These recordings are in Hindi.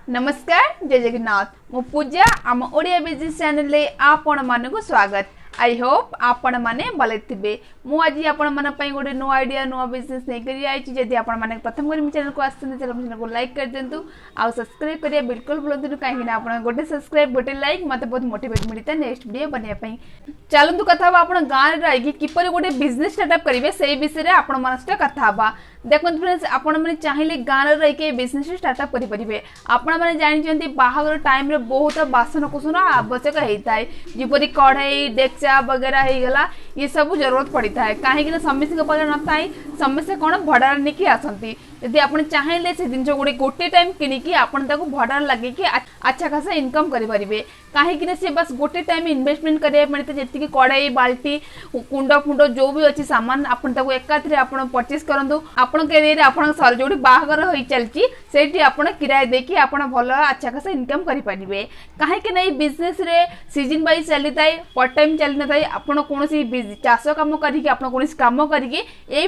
नमस्कार जय जगन्नाथ मो पूजा आम ओडिया बिजनेस चैनल ले आपण मानकु स्वागत। आई होप आपण माने भले थिबे। मु आज आपण मन पई गोटे नो आइडिया नो बिजनेस नै करी आइछि। जदि आपण माने प्रथम करी चैनल को आछन चैनल को लाइक कर देंतु आ सब्सक्राइब करिया बिल्कुल भूलंतु काहे कि आपण गोटे सब्सक्राइब गोटे लाइक मते बहुत मोटिवेट मिलता नेक्स्ट वीडियो बनिया पई। चलंतु कथा बा आपण गां रे रहि कि किपर गोटे बिजनेस स्टार्टअप करिवे सेही विषय रे आपण मानस कथा बा। देखो फ्रेंड्स आपण मैंने चाहिए गाँव में रही बिजनेस स्टार्टअप करें। आपण मैंने जानते बाहागर टाइम रे बहुत बासन कुसन आवश्यक होता है जपरी कढ़ई डेक्चा वगैरह होगला ये सब जरूरत पड़ता है कहीं समस्त न था समस्या कौन भड़ार नहीं आसती। यदि आप चाहिए से जिन गुड़े गोटे टाइम किणिकी भड़ार लगे अच्छा खासा इनकम करें कहीं से बस गोटे टाइम इन्वेस्टमेंट करने जी कड़ई बाल्टी कुंड फुंड जो भी अच्छी सामान आपको एकाथरे आप परचेज करूँ आपण एरिया आप जो बाहागर हो चलती से किराए देकी आप भल अच्छा खासा इनकम करें कहीं बिजनेस रे सीजन वाइज चली था पार्ट टाइम चली न था आपड़ कौन चाष कम कम करके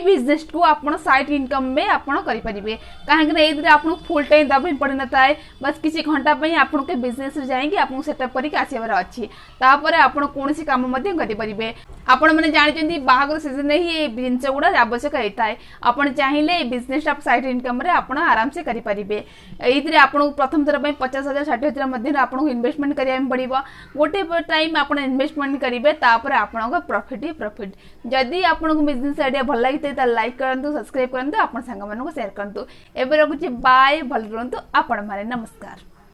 बिजनेस को आप साइड इनकम में आप करें कहीं आपको फुल टाइम दबा पड़ न था बस किसी घंटा आपको बिजनेस जाएंगे आपको सेटअप करके आसबार अच्छी तापर आप कौन कम करें। आपण मैंने जानते बाहागर सीजन ही जिनस गुड़ा आवश्यक होता है आप चाहिए बिजनेस साइड इनकम रे आप आराम से करें। ये आपको प्रथम थर 50,000 60,000 मध्य आपको इन्वेस्टमेंट करा पड़ो गोटे टाइम आप इन्वेस्टमेंट करेंगे तापर आपको प्रॉफिट ही प्रॉफिट। जदि आपको बिजनेस आइडिया भल लगी तो लाइक करूँ सब्सक्राइब करूँ आप सांग शेयर करूँ। एवं रखुच्छी बाय भल रुहतु आपण माने नमस्कार।